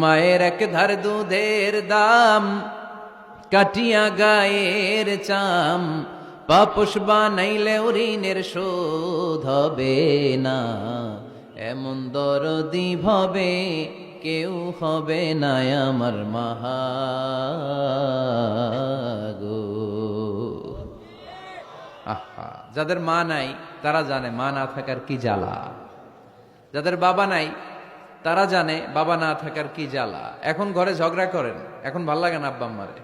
মায়ের এক ধার দুধের দাম, কাটিয়া গায়ের চাম, পাপস বানাইলে ঋণের শোধ হবে না। এমন দরদি ভবে কেউ হবে না আমার মাহাগো। আহা, যাদের মা নাই তারা জানে মা না থাকার কি জ্বালা। যাদের বাবা নাই তারা জানে বাবা না থাকার কি জ্বালা। এখন ঘরে ঝগড়া করেন, এখন ভাল লাগে না আব্বা আম্মারে,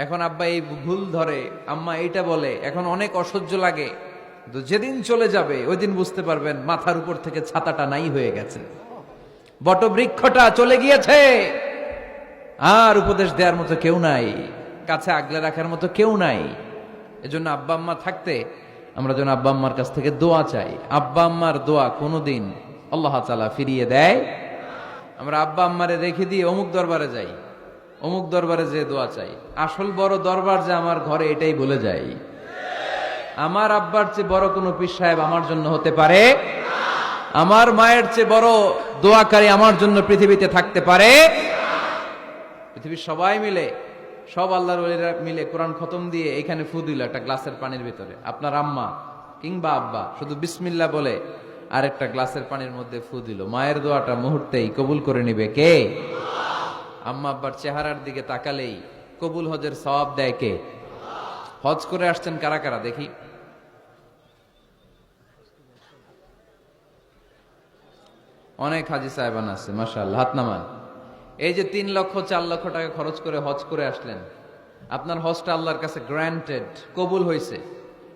এখন আব্বা এই ভুল ধরে, আম্মা এইটা বলে, এখন অনেক অসহ্য লাগে। তো যেদিন চলে যাবে ওই দিন বুঝতে পারবেন মাথার উপর থেকে ছাতাটা নাই হয়ে গেছে, বটবৃক্ষটা চলে গিয়েছে, আর উপদেশ দেওয়ার মতো কেউ নাই, কাছে আগলে রাখার মতো কেউ নাই। এজন্য আব্বা আম্মা থাকতে আমরা যেন আব্বা আম্মার কাছ থেকে দোয়া চাই। আব্বা আম্মার দোয়া কোনোদিন আল্লাহ তাআলা ফিরিয়ে দেয়। আমরা আব্বা আম্মারে রেখে দিয়ে অমুক দরবারে যাই, অমুক দরবারে যে দোয়া চাই, আসল বড় দরবার যে আমার ঘরে এটাই ভুলে যাই। আমার আব্বার চেয়ে বড় কোনো পীর সাহেব আমার জন্য হতে পারে, আমার মায়ের চেয়ে বড় দোয়াকারী আমার জন্য পৃথিবীতে থাকতে পারে। পৃথিবীর সবাই মিলে, সব আল্লাহর ওলিরা মিলে কোরআন খতম দিয়ে এখানে ফু দিল একটা গ্লাসের পানির ভিতরে, আপনার আম্মা কিংবা আব্বা শুধু বিসমিল্লাহ বলে আর একটা গ্লাসের পানির মধ্যে ফু দিল, মায়ের দোয়াটা মুহূর্তেই কবুল করে নিবে কে? আম্মা আব্বার চেহারার দিকে তাকালেই কবুল হজের সওয়াব দেয় কে? হজ করে আসছেন কারা কারা দেখি? অনেক হাজি সাহেবান আছে, মাশাআল্লাহ, হাত নামান। এই যে 3 লক্ষ 4 লক্ষ টাকা খরচ করে হজ করে আসলেন, আপনার হজটা আল্লাহর কাছে গ্র্যান্টেড, কবুল হয়েছে,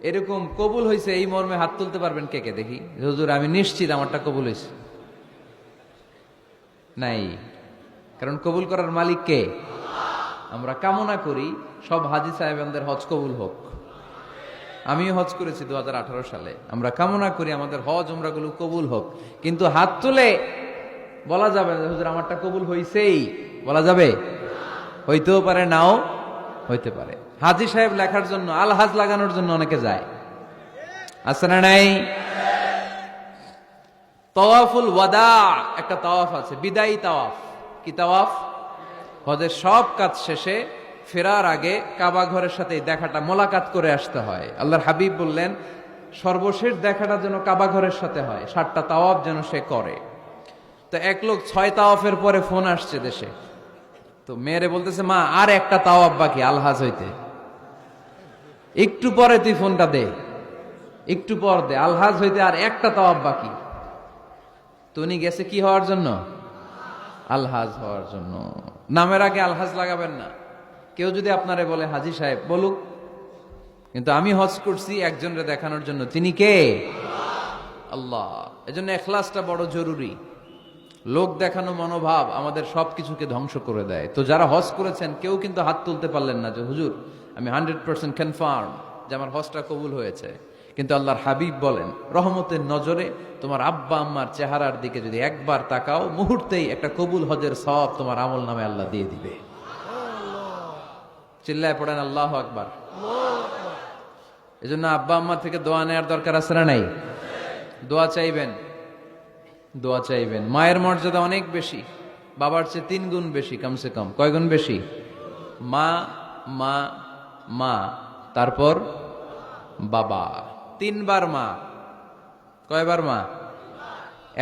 এরকম কবুল হয়েছে এই মর্মে হাত তুলতে পারবেন কে কে দেখি? হুজুর আমি নিশ্চিত আমারটা কবুল হয়েছে। নাই, কারণ কবুল করার মালিক কে? আমরা কামনা করি সব হাজি সাহেবানদের হজ কবুল হোক। আমিও হজ করেছি 2018 সালে। আমরা কামনা করি আমাদের হজ উমরাগুলো কবুল হোক, কিন্তু হাত তুলে বলা যাবে না হুজুর আমারটা কবুল হইছেই, বলা যাবে? হইতেও পারে, নাও হইতে পারে। হাজি সাহেব লেখার জন্য, আল হাজ লাগানোর জন্য অনেকে যায়, আছে না নাই? তাওয়াফুল ওয়াদা একটা তাওয়াফ আছে, বিদায়ী তাওয়াফ। কি তাওয়াফ? হজের সব কাজ শেষে ফেরার আগে কাবা ঘরের সাথে দেখাটা, মোলাকাত করে আসতে হয়। আল্লাহর হাবিব বললেন সর্বশেষ দেখাটা যেন কাবা ঘরের সাথে হয়, 7টা তাওয়াফ যেন সে করে। তো এক লোক 6 তাওয়াফের পরে ফোন আসছে দেশে, তো মেয়েরে বলতেছে মা আর একটা তাওয়াফ বাকি আলহাজ হইতে, একটু পরে তুই ফোনটা দে, একটু পর দে, আলহাজ হইতে আর একটা তাওয়াফ বাকি। তো উনি গেছে কি হওয়ার জন্য? আলহাজ হওয়ার জন্য। নামের আগে আলহাজ লাগাবেন না। কেউ যদি আপনারে বলে হাজি সাহেব, বলুক, কিন্তু আমি হজ করছি একজনরে দেখানোর জন্য, তিনি কে? আল্লাহ। এজন্য ইখলাসটা বড় জরুরি। লোক দেখানো মনোভাব আমাদের সবকিছুকে ধ্বংস করে দেয়। তো যারা হজ করেছেন কেউ কিন্তু হাত তুলতে পারলেন না যে হুজুর আমি 100% কনফার্ম যে আমার হজটা কবুল হয়েছে। কিন্তু আল্লাহর হাবিব বলেন রহমতের নজরে তোমার আব্বা আম্মার চেহারার দিকে যদি একবার তাকাও, মুহূর্তেই একটা কবুল হজের সওয়াব তোমার আমল নামে আল্লাহ দিয়ে দিবে। চিল্লায় পড়েন আল্লাহু আকবার। এজন্য আব্বা আম্মা থেকে দোয়া নেওয়ার দরকার আছে না নাই? দোয়া চাইবেন, দোয়া চাইবেন। মায়ের মর্যাদা অনেক বেশি, বাবার চেয়ে 3 গুণ বেশি, কমসে কম। কয় গুণ বেশি? মা মা মা, তারপর বাবা। 3 বার মা। কয়বার মা?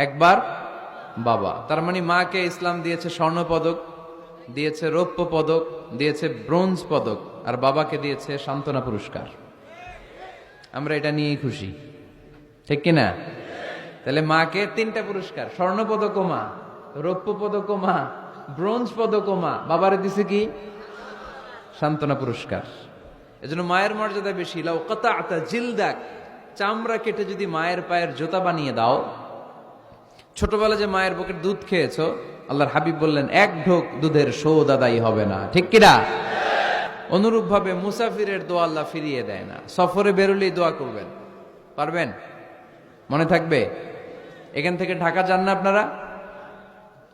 1 বার বাবা। তার মানে মাকে ইসলাম দিয়েছে স্বর্ণ পদক, দিয়েছে রৌপ্য পদক, দিয়েছে ব্রোঞ্জ পদক, আর বাবাকে দিয়েছে সান্ত্বনা পুরস্কার। আমরা এটা নিয়েই খুশি, ঠিক কিনা? তাহলে মাকে 3টা পুরস্কার, স্বর্ণ পদকও মা, রৌপ্য পদকও মা, ব্রোঞ্জ পদকও মা, বাবারে দিছে কি? সান্ত্বনা পুরস্কার। এজন্য মায়ের মর্যাদা বেশি। লাউ কাতা'তা জিলদাক, চামড়া কেটে যদি মায়ের পায়ের জুতা বানিয়ে দাও। ছোটবেলা যে মায়ের বুকের দুধ খেয়েছো, আল্লাহর হাবিব বললেন 1 ঢোক দুধের শোধ আদায় হবে না, ঠিক কিনা? অনুরূপ ভাবে মুসাফিরের দোয়া আল্লাহ ফিরিয়ে দেয় না। সফরে বেরোলেই দোয়া করবেন, পারবেন? মনে থাকবে? এখান থেকে ঢাকা যান না আপনারা,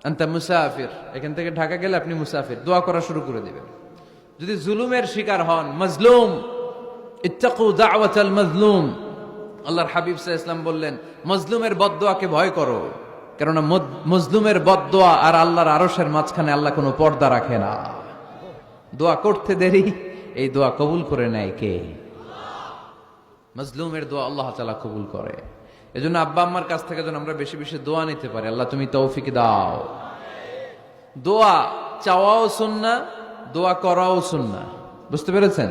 আনতা মুসাফির, এখান থেকে ঢাকা গেলে আপনি মুসাফির, দোয়া করা শুরু করে দিবেন। যদি জুলুমের শিকার হন, মাজলুম, ইত্তাকু দাওয়াতাল মাজলুম, আল্লাহর হাবিব সাল্লাল্লাহু আলাইহি ওয়াসাল্লাম বললেন মজলুমের বদদোয়াকে ভয় করো। কেননা মজলুমের বদদোয়া আর আল্লাহর আরশের মাঝখানে আল্লাহ কোনো পর্দা রাখে না। দোয়া করতে দেরি, এই দোয়া কবুল করে নেয় কে? মজলুমের দোয়া আল্লাহ তাআলা কবুল করে। এজন্য আব্বা আম্মার কাছ থেকে যেন আমরা বেশি বেশি দোয়া নিতে পারি, আল্লাহ তুমি তৌফিক দাও। দোয়া চাওয়াও সুন্নাহ, দোয়া করাও সুন্নাহ। বুঝতে পেরেছেন?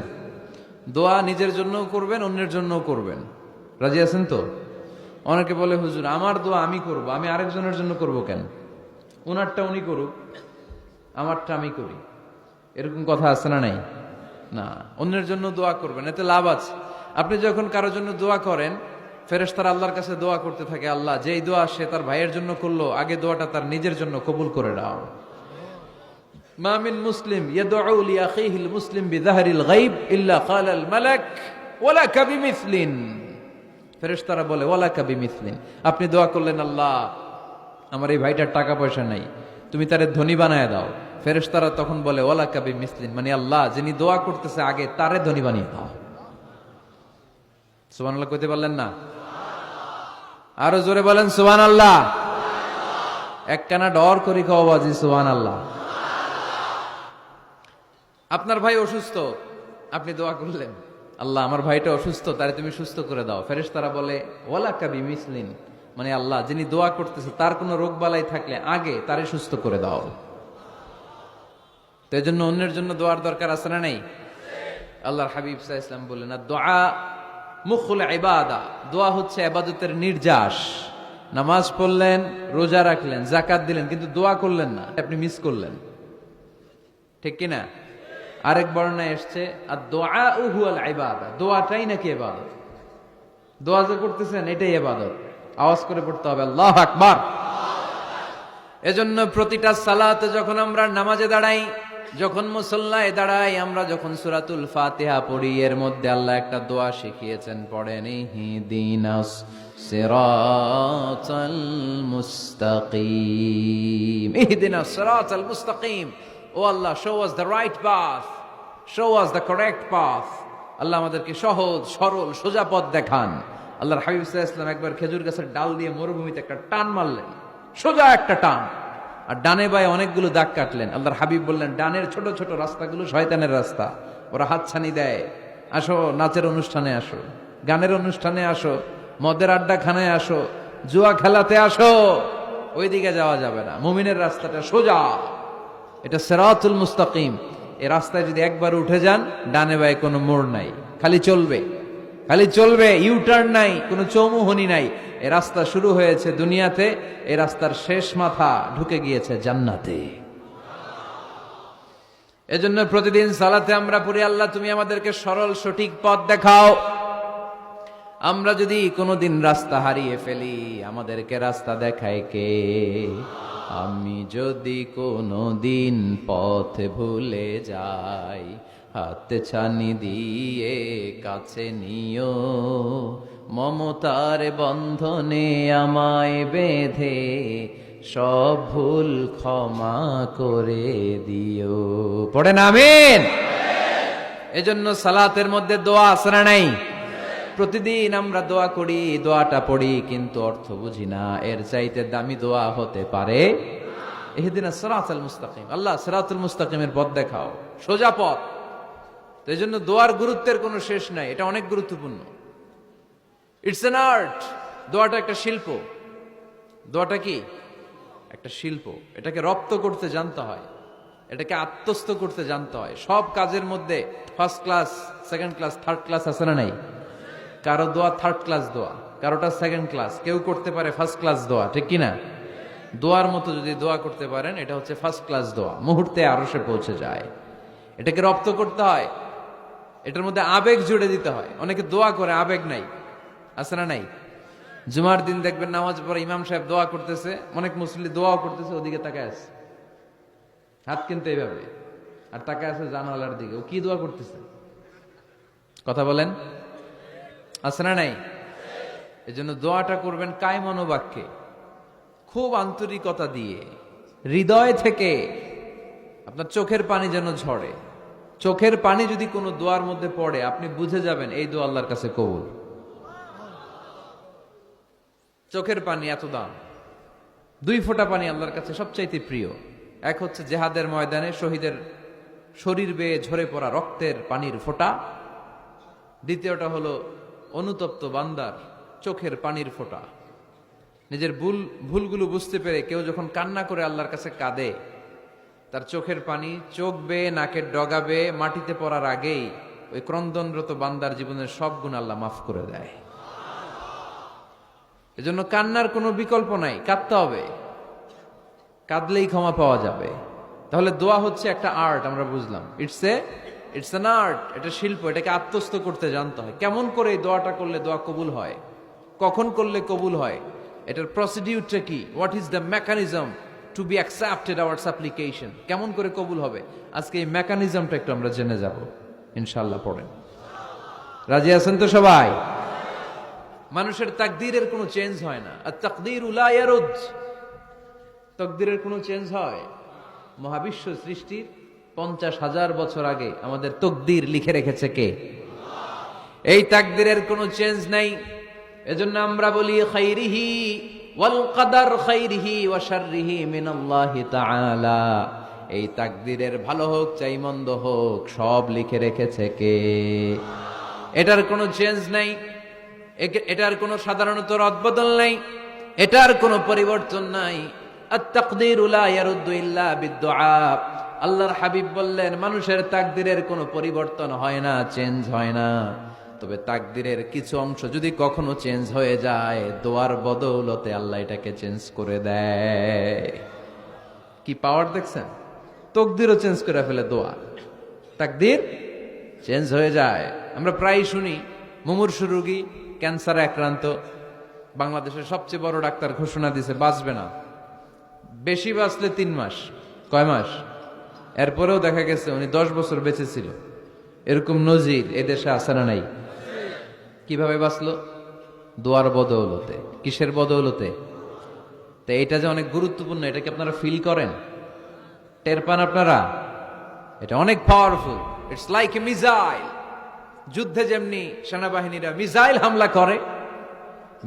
দোয়া নিজের জন্যও করবেন, অন্যের জন্যও করবেন। রাজি আছেন তো? অনেকে বলে হুজুর আমার দোয়া আমি করব, আমি আরেকজনের জন্য করব কেন? ওনারটা উনি করুক, আমারটা আমি করি, এরকম কথা আছে না নাই? না, অন্যের জন্য দোয়া করবেন, এতে লাভ আছে। আপনি যখন কারোর জন্য দোয়া করেন, ফেরেশতারা আল্লাহর কাছে দোয়া করতে থাকে, আল্লাহ যেই দোয়া সে তার ভাইয়ের জন্য করলো, আগে দোয়াটা তার নিজের জন্য কবুল করে দাও। মা মিন মুসলিম ইয়াদউ লিআখিহিল মুসলিম বিযাহরিল গায়ব ইল্লা ক্বালাল মালাক ওয়ালাকা বিমিসলিন। ফেরেশতারা বলে ওয়ালাকা বিমিসলিন, আপনি দোয়া করলেন আল্লাহ আমার এই ভাইটার টাকা পয়সা নাই, তুমি তারে ধনী বানায় দাও। ফেরেশতারা তখন বলে ওয়ালাকা বিমিসলিন, মানে আল্লাহ যিনি দোয়া করতেছে আগে তারে ধনী বানিয়ে দাও। সুবহানাল্লাহ কইতে পারলেন না? আরো জোরে বলেন সুবহানাল্লাহ। একখানা ডর করি খাওয়াবাজি সুবহানাল্লাহ। আপনার ভাই অসুস্থ, আপনি দোয়া করলেন আল্লাহ আমার ভাইটা অসুস্থ, তারে তুমি সুস্থ করে দাও। ফেরেশতারা বলে ওয়ালাকা বিমিসলিন, মানে আল্লাহ যিনি দোয়া করতেছে তার কোনো রোগ বালাই থাকলে আগে তারে সুস্থ করে দাও। তো এজন্য অন্যের জন্য দোয়ার দরকার আছে না নাই? আল্লাহর হাবিব সাল্লাল্লাহু আলাইহি ওয়াসাল্লাম বললেন দোয়া মুখুল ইবাদা, দোয়া হচ্ছে ইবাদতের নির্যাস। নামাজ পড়লেন, রোজা রাখলেন, যাকাত দিলেন, কিন্তু দোয়া করলেন না, আপনি মিস করলেন। ঠিক কি না? আরেক বর্ণনায় এসেছে আদ-দুআউ হুয়াল ইবাদা, দোয়াটাই নাকি ইবাদত। দোয়া যে করতেছেন এটাই ইবাদত। আওয়াজ করে পড়তে হবে আল্লাহু আকবার। এজন্য প্রতিটা সালাতে যখন আমরা নামাজে দাঁড়াই, যখন মুসল্লায় দাঁড়াই, আমরা যখন সূরাতুল ফাতিহা পড়ি, এর মধ্যে আল্লাহ একটা দোয়া শিখিয়েছেন, পড়েন ইহদিনাস সিরাতাল মুস্তাকিম। ইহদিনাস সিরাতাল মুস্তাকিম, ও আল্লাহ show us the right path, show us the correct path। আল্লাহ আমাদেরকে সহজ সরল সোজা পথ দেখান। আল্লাহর হাবিব সাল্লাল্লাহু আলাইহি ওয়াসাল্লাম একবার খেজুর গাছের ডাল দিয়ে মরুভূমিতে একটা টান মারলেন, সোজা একটা টান, আর ডানে বায়ে অনেকগুলো দাগ কাটলেন। আল্লাহর হাবিব বললেন ডানের ছোট ছোট রাস্তাগুলো শয়তানের রাস্তা, ওরা হাতছানি দেয়। আসো নাচের অনুষ্ঠানে আসো, গানের অনুষ্ঠানে আসো, মদের আড্ডাখানায় আসো, জুয়া খেলাতে আসো, ওইদিকে যাওয়া যাবে না। মুমিনের রাস্তাটা সোজা, এটা সিরাতুল মুস্তাকিম। এই রাস্তায় যদি একবার উঠে যান, ডানে বায়ে কোনো মোড় নাই, খালি চলবে, খালি চলবে, ইউটার্ন নাই, কোনো চৌমুহনী নাই। এই রাস্তা শুরু হয়েছে দুনিয়াতে, এই রাস্তার শেষ মাথা ঢুকে গিয়েছে জান্নাতে। এজন্য প্রতিদিন সালাতে আমরা পড়ি আল্লাহ তুমি আমাদেরকে সরল সঠিক পথ দেখাও। আমরা যদি কোনোদিন রাস্তা হারিয়ে ফেলি, আমাদেরকে রাস্তা দেখায় কে? আমি যদি কোনোদিন পথ ভুলে যাই, হাতে ছানি দিয়ে কাছে নিও, মমতার বন্ধনে আমায় বেঁধে সব ভুল ক্ষমা করে দিও। পড়েন আমিন। এজন্য সালাতের মধ্যে দোয়া আছে না নাই? প্রতিদিন আমরা দোয়া করি, দোয়াটা পড়ি, কিন্তু অর্থ বুঝি না। এর চাইতে দামি দোয়া হতে পারে ইহদিনাস সিরাতাল মুস্তাকিম, আল্লাহ সিরাতুল মুস্তাকিমের পথ দেখাও, সোজা পথ। তো এই জন্য দোয়ার গুরুত্বের কোনো শেষ নাই, এটা অনেক গুরুত্বপূর্ণ। It's an art. দোয়াটা একটা শিল্প। দোয়াটা কি? একটা শিল্প। এটাকে রপ্ত করতে জানতে হয়, এটাকে আত্মস্থ করতে জানতে হয়। সব কাজের মধ্যে first class, second class, third class আছে না নাই? কারো দোয়া থার্ড ক্লাস দোয়া, কারোটা সেকেন্ড ক্লাস, কেউ করতে পারে ফার্স্ট ক্লাস দোয়া, ঠিক কিনা? দোয়ার মতো যদি দোয়া করতে পারেন, এটা হচ্ছে ফার্স্ট ক্লাস দোয়া, মুহূর্তে আরশে পৌঁছে যায়। এটাকে রপ্ত করতে হয়, এটার মধ্যে আবেগ জুড়ে দিতে হয়। অনেকে দোয়া করে আবেগ নাই, আছে না নাই? জুমার দিন দেখবেন নামাজ পড়ে ইমাম সাহেব দোয়া করতেছে, অনেক মুসল্লি দোয়াও করতেছে, ওদিকে তাকায় আছে, হাত কিন্তু এইভাবে, আর তাকায় আছে জানালার দিকে, ও কি দোয়া করতেছে? কথা বলেন, আছে না নাই? এই জন্য দোয়াটা করবেন কায় মনোবাক্যে, খুব আন্তরিকতা দিয়ে, হৃদয় থেকে। আপনার চোখের পানি যেন ঝরে। চোখের পানি যদি কোনো দোয়ার মধ্যে পড়ে, আপনি বুঝে যাবেন এই দোয়া আল্লাহর কাছে কবুল। চোখের পানি এত দাম। দুই ফোঁটা পানি আল্লাহর কাছে সবচাইতে প্রিয়। এক হচ্ছে জেহাদের ময়দানে শহীদের শরীর বেয়ে ঝরে পড়া রক্তের পানির ফোঁটা, দ্বিতীয়টা হলো অনুতপ্ত বান্দার চোখের পানির ফোঁটা। নিজের ভুলগুলো বুঝতে পেরে কেউ যখন কান্না করে আল্লাহর কাছে কাঁদে, তার চোখের পানি চোখ বেয়ে নাকের ডগা বেয়ে মাটিতে পড়ার আগেই ওই ক্রন্দনরত বান্দার জীবনের সব গুণ আল্লাহ মাফ করে দেয়। এজন্য কান্নার কোনো বিকল্প নাই, কাঁদতে হবে, কাঁদলেই ক্ষমা পাওয়া যাবে। তাহলে দোয়া হচ্ছে একটা আর্ট, আমরা বুঝলাম। ইটস অ্যান আর্ট, এটা শিল্প, এটাকে আত্মস্থ করতে জানতে হয়। কেমন করে এই দোয়াটা করলে দোয়া কবুল হয়, কখন করলে কবুল হয়, এটার প্রসিডিউরটা কি, what is the mechanism two be accepted hour সাপ্লিকেশন, কেমন করে কবুল হবে, আজকে এই মেকানিজমটা একটু আমরা জেনে যাব ইনশাআল্লাহ। পড়েন, রাজি আছেন তো সবাই? মানুষের তাকদীরের কোনো চেঞ্জ হয় না। আর তাকদীরু লা ইয়ারুদ, তাকদীরের কোনো চেঞ্জ হয়? মহাবিশ্ব সৃষ্টির 50,000 বছর আগে আমাদের তকদীর লিখে রেখেছে কে? এই তাকদীরের কোনো চেঞ্জ নাই। এজন্য আমরা বলি খাইরিহি ওয়াল কদর খাইরিহি ওয়া শাররিহি মিনাল্লাহি তাআলা। এই তাকদীরের ভালো হোক চাই মন্দ হোক সব লিখে রেখেছে কে? এটার কোনো চেঞ্জ নাই, এটার কোনো সাধারণত রদবদল নাই, এটার কোনো পরিবর্তন নাই। আত-তাকদীরু লা ইয়ারুদ্দু ইল্লা বিদ-দুআ। আল্লাহর হাবিব বললেন মানুষের তাকদীরের কোনো পরিবর্তন হয় না, চেঞ্জ হয় না। তবে তাকদীরের কিছু অংশ যদি কখনো চেঞ্জ হয়ে যায়, দোয়ার বদৌলতে আল্লাহ এটাকে চেঞ্জ করে দেয়। কি পাওয়ার দেখছেন? তকদীরও চেঞ্জ করে ফেলে দোয়া, তাকদীর চেঞ্জ হয়ে যায়। আমরা প্রায় শুনি মুমূর্ষু রোগী, ক্যান্সারে আক্রান্ত, বাংলাদেশের সবচেয়ে বড় ডাক্তার ঘোষণা দিয়েছে বাঁচবে না, বেশি বাঁচলে 3 মাস। কয় মাস? এরপরেও দেখা গেছে উনি 10 বছর বেঁচে ছিল। এরকম নজির এদেশে আছে না নাই? কিভাবে বাঁচলো? দোয়ার বদৌলতে। কিসের বদৌলতে? তো এটা যে অনেক গুরুত্বপূর্ণ, এটা কি আপনারা ফিল করেন, টের পান আপনারা? এটা অনেক powerful. It's like a missile. যুদ্ধে যেমনি সেনাবাহিনীরা মিসাইল হামলা করে,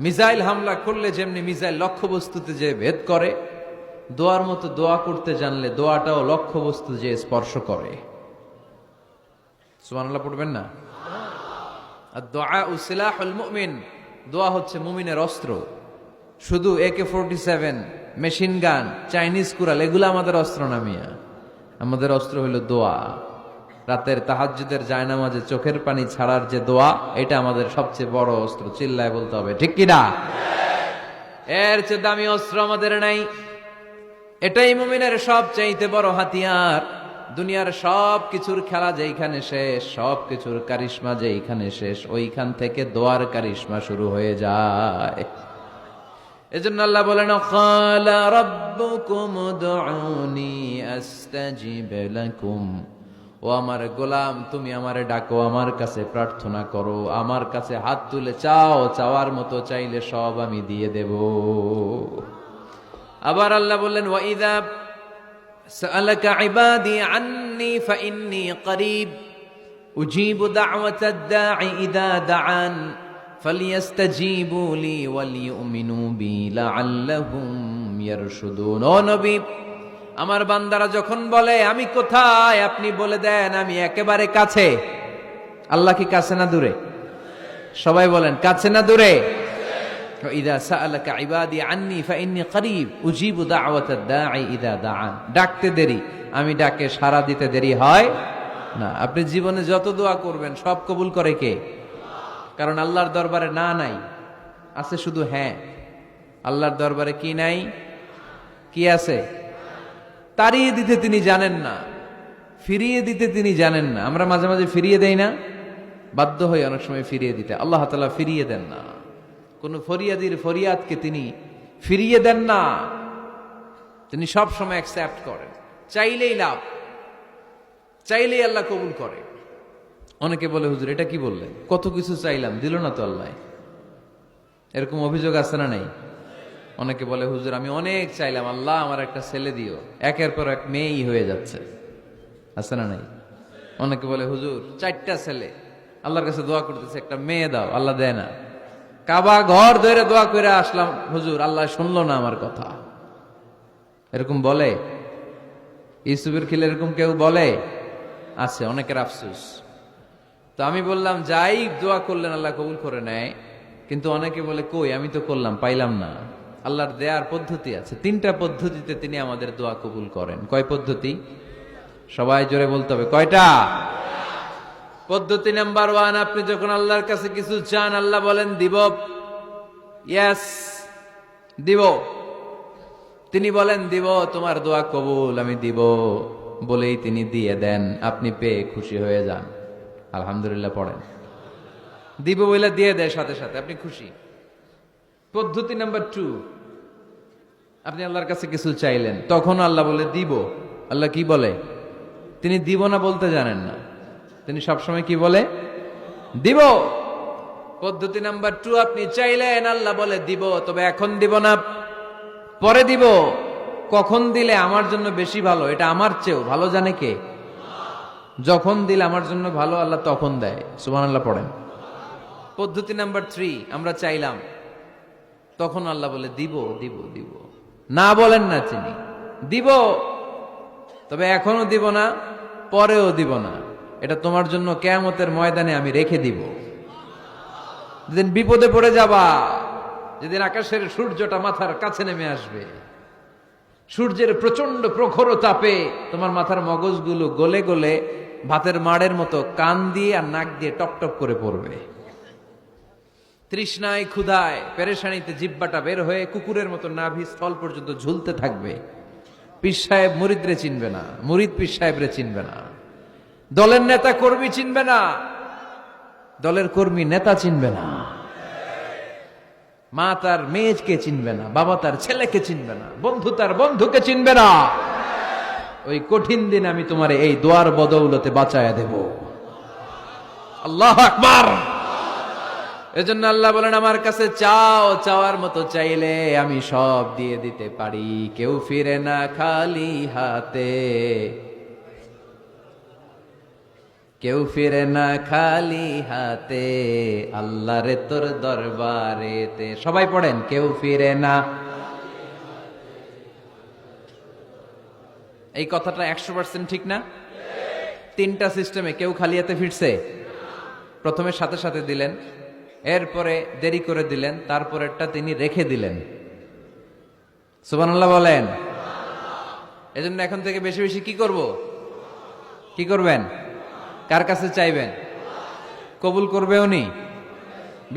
মিসাইল হামলা করলে যেমনি মিসাইল লক্ষ্যবস্তুতে যে ভেদ করে, দোয়ার মতো দোয়া করতে জানলে দোয়াটাও লক্ষ্যবস্তু যে স্পর্শ করে। সুবহানাল্লাহ পড়বেন না? আর দোয়া সিলাহুল মুমিন, দোয়া হচ্ছে মুমিনের অস্ত্র। শুধু AK-47, machine gun, Chinese Corel এগুলো আমাদের অস্ত্র না মিয়া। আমাদের অস্ত্র হলো দোয়া। রাতের তাহাজ্জুদের জায়নামাজে চোখের পানি ছাড়ার যে দোয়া, এটা আমাদের সবচেয়ে বড় অস্ত্র। চিল্লায় বলতে হবে ঠিক কি না? এর চেয়ে দামি অস্ত্র আমাদের নাই। এটাই মুমিনের সবচাইতে বড় হাতিয়ার। দুনিয়ার সব কিছুর খেলা যেইখানে শেষ, সব কিছুর কারিশমা যেইখানে শেষ, ওইখান থেকে দোয়ার কারিশমা শুরু হয়ে যায়। এজন্য আল্লাহ বলেন ক্বালা রাব্বুকুম উদউনি আস্তাজিব লাকুম। ও আমার গোলাম, তুমি আমারে ডাকো, আমার কাছে প্রার্থনা করো, আমার কাছে হাত তুলে চাও, চাওয়ার মতো চাইলে সব আমি দিয়ে দেব। আবার আল্লাহ বললেন ওয়া ইযা সাআলাকা ইবাদি আন্নী ফাইন্নী করিব উজিবু দাওয়াতাদ দাঈ ইযা দাআন ফালিয়াস্তাজিবু লি ওয়ালিউমিনু বি লাআল্লাহুম ইয়ারশুদুন। ও নবী, আমার বান্দারা যখন বলে আমি কোথায়, আপনি বলে দেন আমি একেবারে কাছে। আল্লাহ কি কাছে না দূরে? সবাই বলেন কাছে না দূরে? ইযা সাআলাকা ইবাদি আন্নী ফাইন্নী করিব উজিবু দাওয়াতাদ দাঈ ইযা দাআন। ডাকতে দেরি, আমি ডাকে সাড়া দিতে দেরি হয় না। আপনি জীবনে যত দোয়া করবেন সব কবুল করে কে? কারণ আল্লাহর দরবারে না নাই, আছে শুধু হ্যাঁ। আল্লাহর দরবারে কি নাই? কি আছে? তাড়িয়ে দিতে তিনি জানেন না, ফিরিয়ে দিতে তিনি জানেন না। আমরা মাঝে মাঝে ফিরিয়ে দেই না, বাধ্য হয়ে অনেক সময় ফিরিয়ে দিতে। আল্লাহ তাআলা ফিরিয়ে দেন না, কোন ফরিয়াদির ফরিয়াদকে তিনি ফিরিয়ে দেন না, তিনি সব সময় অ্যাকসেপ্ট করেন। চাইলেই লাভ, চাইলেই আল্লাহ কবুল করে। অনেকে বলে হুজুর এটা কি বললেন, কত কিছু চাইলাম দিল না তো আল্লাহ। এরকম অভিযোগ আছে না নাই? অনেকে বলে হুজুর আমি অনেক চাইলাম, আল্লাহ আমার একটা ছেলে দিও, একের পর এক মেয়েই হয়ে যাচ্ছে। আছে না নাই? অনেকে বলে হুজুর 4টা ছেলে, আল্লাহর কাছে দোয়া করতেছে একটা মেয়ে দাও, আল্লাহ দেয় না। কাবা ঘর ধরে দোয়া করে আসলাম হুজুর, আল্লাহ শুনলো না আমার কথা। এরকম বলে? ইউসুফের খিলে এরকম কেউ বলে? আছে, অনেকের আফসোস। তো আমি বললাম, যাই দোয়া করলেন আল্লাহ কবুল করে নেয়, কিন্তু অনেকে বলে কই আমি তো করলাম পাইলাম না। আল্লাহর দেয়ার পদ্ধতি আছে, 3টা পদ্ধতিতে তিনি আমাদের দোয়া কবুল করেন। কয় পদ্ধতি? সবাই জোরে বলতে হবে, কয়টা? পদ্ধতি নাম্বার 1, আপনি যখন আল্লাহর কাছে কিছু চান আল্লাহ বলেন দিব, ইয়েস দিব। তিনি বলেন দিব, তোমার দোয়া কবুল, আমি দিব বলেই তিনি দিয়ে দেন। আপনি পেয়ে খুশি হয়ে যান, আলহামদুলিল্লাহ পড়েন। দিব বলে দিয়ে দেয় সাথে সাথে, আপনি খুশি। পদ্ধতি নাম্বার 2, আপনি আল্লাহর কাছে কিছু চাইলেন, তখন আল্লাহ বলে দিব। আল্লাহ কি বলে? তিনি দিব না বলতে জানেন না, তিনি সবসময় কি বলে? দিব। পদ্ধতি নাম্বার 2, আপনি চাইলেন আল্লাহ বলে দিব, তবে এখন দিব না, পরে দিব। কখন দিলে আমার জন্য বেশি ভালো, এটা আমার চেয়েও ভালো জানে কে? যখন দিলে আমার জন্য ভালো আল্লাহ তখন দেয়। সুবহানাল্লাহ পড়েন। পদ্ধতি নাম্বার 3, আমরা চাইলাম, তখন আল্লাহ বলে দিব দিব দিব, না বলেন না তিনি দিব, তবে এখনো দিব না, পরেও দিব না, এটা তোমার জন্য কিয়ামতের ময়দানে আমি রেখে দিব। যেদিন বিপদে পড়ে যাবা, যেদিন আকাশের সূর্যটা মাথার কাছে নেমে আসবে, সূর্যের প্রচন্ড প্রখর তাপে তোমার মাথার মগজগুলো গলে গলে ভাতের মাড়ের মতো কান দিয়ে আর নাক দিয়ে টপটপ করে পড়বে। তৃষ্ণায় ক্ষুধায় পেরেশানিতে জিহ্বাটা বের হয়ে কুকুরের মতো নাভি স্থল পর্যন্ত ঝুলতে থাকবে। পীর সাহেব মুরিদরে চিনবে না, মুরিদ পীর সাহেবরে চিনবে না, দলের নেতা কর্মী চিনবে না, দলের কর্মী নেতা চিনবে না, মা তার মেয়েকে চিনবে না, বাবা তার ছেলেকে চিনবে না, বন্ধু তার বন্ধুকে চিনবে না। ওই কঠিন দিন আমি তোমার এই দোয়ার বদৌলতে বাঁচায়া দেব। আল্লাহু আকবার। এজন্য আল্লাহ বলেন, আমার কাছে চাও, চাওয়ার মতো চাইলে আমি সব দিয়ে দিতে পারি। কেউ ফিরে না খালি হাতে, কেউ ফিরে না খালি হাতে, আল্লাহরে তোর দরবারেতে। সবাই পড়েন, কেউ ফিরে না। এই কথাটা 100% ঠিক না? 3টা সিস্টেমে কেউ খালি হাতে ফিরছে? প্রথমে সাথে সাথে দিলেন, এরপরে দেরি করে দিলেন, তারপরেরটা তিনি রেখে দিলেন। সুবহানাল্লাহ বলেন। এজন্য এখন থেকে বেশি বেশি কি করব? কি করবেন? কার কাছে চাইবেন? কবুল করবে উনি?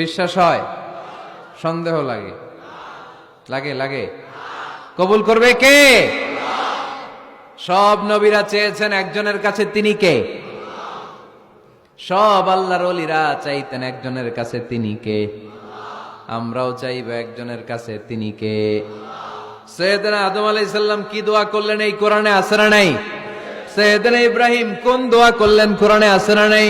বিশ্বাস হয়? সন্দেহ লাগে? লাগে লাগে? কবুল করবে কে? সব নবীরা চেয়েছেন একজনের কাছে, তিনি কে? সব আল্লাহর ওলিরা চাইতেন একজনের কাছে, তিনি কে? আমরাও চাইব একজনের কাছে, তিনি কে? সৈয়দনা আদম আলাইহিস সালাম কি দোয়া করলেন এই কোরআনে আছে না নাই? সৈয়দনা ইব্রাহিম কোন দোয়া করলেন কোরআনে আছে না নাই?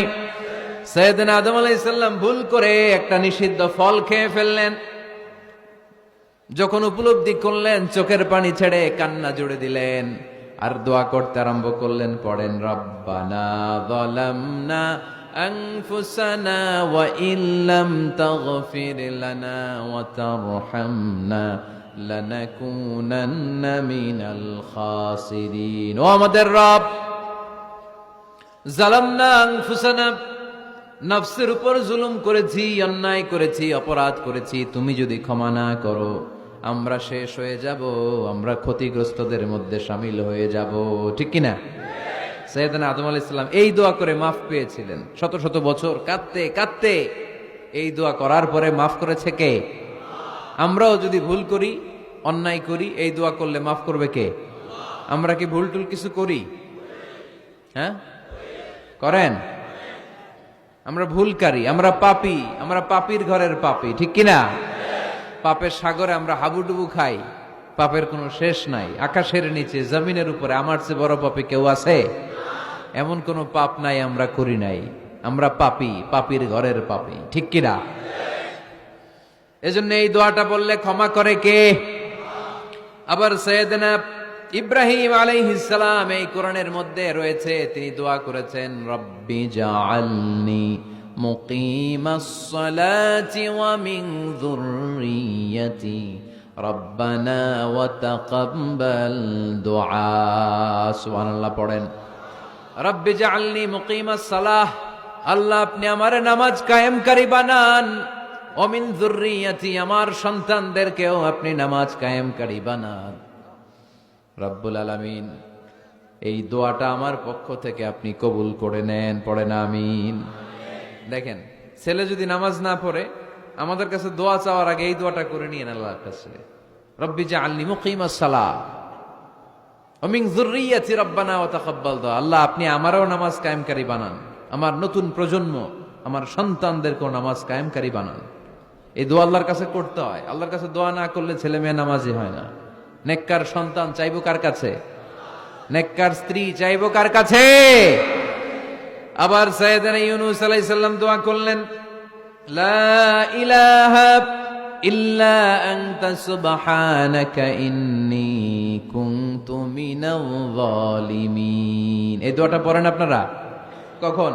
সৈয়দনা আদম আলাইহিস সালাম ভুল করে একটা নিষিদ্ধ ফল খেয়ে ফেললেন, যখন উপলব্ধি করলেন চোখের পানি ছেড়ে কান্না জুড়ে দিলেন, আর দোয়া করতে আরম্ভ করলেন। পড়েন, রব্বানা যালামনা আনফুসানা ওয়া ইল্লাম তাগফির লানা ওয়া তারহামনা লানাকুনান্না মিনাল খাসিরিন। ও আমাদের রব, যালামনা আনফুসানা, নফসের উপর জুলুম করেছি, অন্যায় করেছি, অপরাধ করেছি, তুমি যদি ক্ষমা না করো আমরা শেষ হয়ে যাব, আমরা ক্ষতিগ্রস্তদের মধ্যে শামিল হয়ে যাব। ঠিক কিনা? সাইয়েদনা আদম আলাইহিস সালাম এই দোয়া করে মাফ পেয়েছিলেন। শত শত বছর কাঁদতে কাঁদতে এই দোয়া করার পরে মাফ করেছে কে? আমরাও যদি ভুল করি, অন্যায় করি, এই দোয়া করলে মাফ করবে কে? আমরা কি ভুল টুল কিছু করি? হ্যাঁ করেন? আমরা ভুলকারী, আমরা পাপী, আমরা পাপীর ঘরের পাপী। ঠিক কিনা? পাপের সাগরে আমরা হাবুডুবু খাই, পাপের কোনো শেষ নাই। আকাশের নিচে, জমিনের উপরে আমার চেয়ে বড় পাপী কেউ আছে? এমন কোনো পাপ নাই আমরা করি নাই। আমরা পাপী, পাপীর ঘরের পাপী। ঠিক কিনা? এজন্য এই দোয়াটা বললে ক্ষমা করে কে? আবার সাইয়েদনা ইব্রাহিম আলাইহিস সালাম এই কোরআনের মধ্যে রয়েছে, তিনি দোয়া করেছেন, রব্বি জাআলনি মুকিমাস সালাতি ওয়া মিন যুররিয়্যাতি রব্বানা ওয়া তাকাব্বাল দুআ। সুবহানাল্লাহ পড়েন। রব্বি জাআলনি মুকিমাস সালাহ, আল্লাহ আপনি আমার নামাজ কায়েমকারী বানান। ওয়া মিন যুররিয়াতি, আমার সন্তানদেরকেও আপনি নামাজ কায়েমকারী বানান। রব্বুল আলামিন, এই দোয়াটা আমার পক্ষ থেকে আপনি কবুল করে নেন। পড়েন আমিন। দেখেন, ছেলে যদি নামাজ না পড়ে আমাদের কাছে দোয়া চাওয়ার আগে এই দোয়াটা করে নিয়েন আল্লাহর কাছে, রব্বি জাআলনি মুকিমাস সালাহ ওয়া মিন যুররিয়াতি রব্বানা ওয়া তাকাব্বাল দুআ। আল্লাহ আপনি আমারও নামাজ কায়েমকারী বানান, আমার নতুন প্রজন্ম, আমার সন্তানদেরকেও নামাজ কায়েমকারী বানান। এই দোয়া আল্লাহর কাছে করতে হয়। আল্লাহর কাছে দোয়া না করলে ছেলে মেয়ে নামাজি হয় না। নেককার সন্তান চাইবো কার কাছে? নেককার স্ত্রী চাইবো কার কাছে? আবার সাইয়েদনা ইউনূস আলাইহিস সালাম দোয়া করলেন, লা ইলাহা ইল্লা আনতা সুবহানাকা ইন্নী কুনতু মিনাল যালিমিন। এই দোয়াটা পড়েন আপনারা কখন?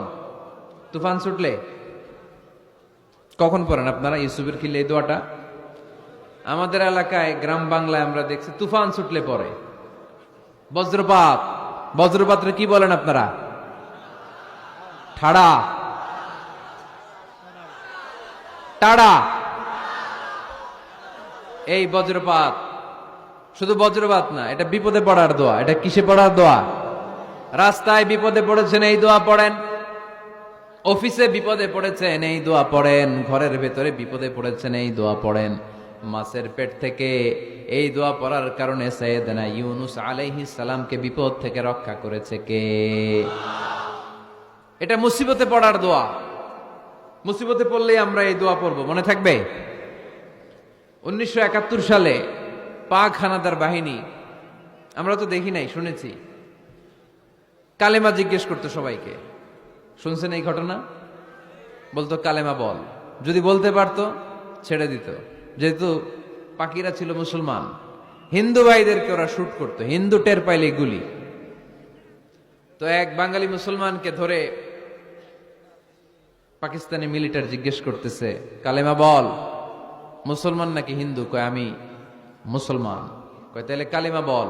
তুফান ছুটলে? কখন পড়েন আপনারা ইউসুফের খিলে এই দোয়াটা? আমাদের এলাকায় গ্রাম বাংলায় আমরা দেখছি তুফান ছুটলে পড়ে। বজ্রপাত, বজ্রপাতরে কি বলেন আপনারা? ঠাড়া, টাড়া। এই বজ্রপাত শুধু বজ্রপাত না, এটা বিপদে পড়ার দোয়া। এটা কিসে পড়ার দোয়া? রাস্তায় বিপদে পড়েছেন এই দোয়া পড়েন, অফিসে বিপদে পড়েছেন এই দোয়া পড়েন, ঘরের ভেতরে বিপদে পড়েছেন এই দোয়া পড়েন। মাছের পেট থেকে এই দোয়া পড়ার কারণে সাইয়েদনা ইউনূস আলাইহিস সালামকে বিপদ থেকে রক্ষা করেছে কে? এটা মুসিবতে পড়ার দোয়া। মুসিবতে পড়লেই আমরা এই দোয়া পড়বো, মনে থাকবে? 1971 সালে পাক হানাদার বাহিনী, আমরা তো দেখি নাই, শুনেছি, কালেমা জিজ্ঞেস করতো সবাইকে। শুনছেন এই ঘটনা? বলতো কালেমা বল, যদি বলতে পারতো ছেড়ে দিত। যেহেতু পাকিরা ছিল মুসলমান, হিন্দু ভাইদেরকে ওরা শুট করতো, হিন্দু টের পাইলে গুলি। তো এক বাঙালি মুসলমানকে ধরে পাকিস্তানি মিলিটার জিজ্ঞেস করতেছে, কালেমা বল, মুসলমান নাকি হিন্দু? কয় আমি মুসলমান। কয় তাহলে কালেমা বল,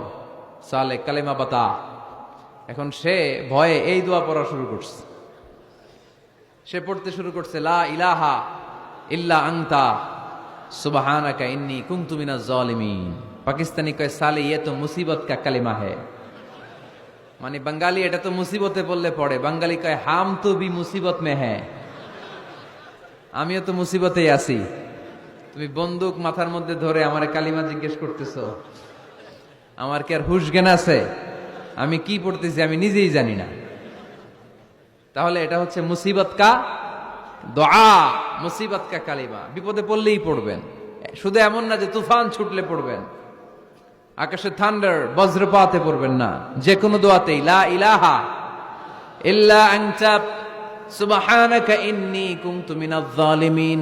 সালে কালেমা বাতা। এখন সে ভয়ে এই দোয়া পড়া শুরু করছে। সে পড়তে শুরু করছে, লা ইলাহা ইল্লা আনতা সুবহানাকা ইন্নী কুনতু মিনাজ জালিমিন। পাকিস্তানি কয় সালে ये तो मुसीबत का कलिमा है। মানে বাঙালি এটা তো মুসিবতে পড়লে পড়ে, বাঙালি কয় হাম তো ভি মুসিবত মে হ্যায়, আমিও তো মুসিবতেই আছি। তুমি বন্দুক মাথার মধ্যে ধরে আমার কালিমা জিজ্ঞেস করতেছো, আমার কি আর হুশ জ্ঞান আছে? আমি কি পড়তেছি আমি নিজেই জানি না। তাহলে এটা হচ্ছে মুসিবত কা দোয়া, মুসিবত কা কালিমা। বিপদে পড়লেই পড়বেন, শুধু এমন না যে তুফান ছুটলে পড়বেন, আকাশে থান্ডার বজ্রপাতে পড়বেন না। যে কোনো দোয়াতেই লা ইলাহা ইল্লা আনতা সুবহানাকা ইন্নী কুনতু মিনাজ জালিমিন।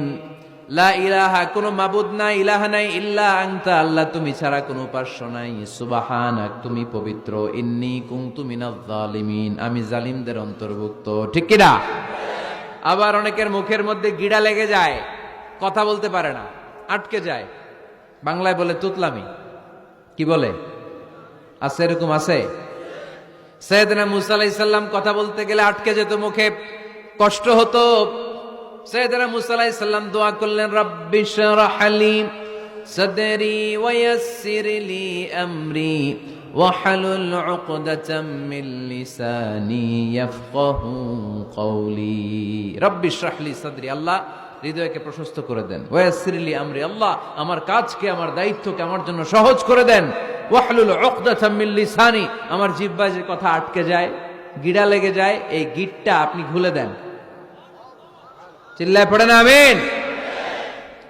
লা ইলাহা, কোনো মাবুদ নাই, ইলাহা নাই, ইল্লা আনতা, আল্লাহ তুমি ছাড়া কোনো উপাস্য নাই, সুবহানাক, তুমি পবিত্র, ইন্নী কুনতু মিনাজ জালিমিন, আমি জালিমদের অন্তর্ভুক্ত। ঠিক কি না? আবার অনেকের মুখের মধ্যে গিড়া লেগে যায়, কথা বলতে পারে না, আটকে যায়। বাংলায় বলে তুতলামি। কি বলে? আছে, এরকম আছে। সাইয়েদনা মুসা আলাইহিস সালাম কথা বলতে গেলে আটকে যেত, মুখে কষ্ট হতো। সাইয়েদনা মুসা আলাইহিস সালাম দোয়া করলেন, রাব্বি শরহ লি সাদরি ওয়া ইয়াসসির লি আমরি ওয়াহলুল উকদাতাম মিন লিসানি ইয়াফকাহু কওলি। রাব্বি শরহ লি সাদরি, আল্লাহ হৃদয়কে প্রশস্ত করে দেন। ওয়া ইয়াসসির লি আমরি, আল্লাহ আমার কাজকে, আমার দায়িত্বকে আমার জন্য সহজ করে দেন। ওয়াহলুল উকদাতাম মিন লিসানি, আমার জিহ্বায় যে কথা আটকে যায়, গিড়া লেগে যায়, এই গিটটা আপনি খুলে দেন। চিল্লায় পড়েন আমিন।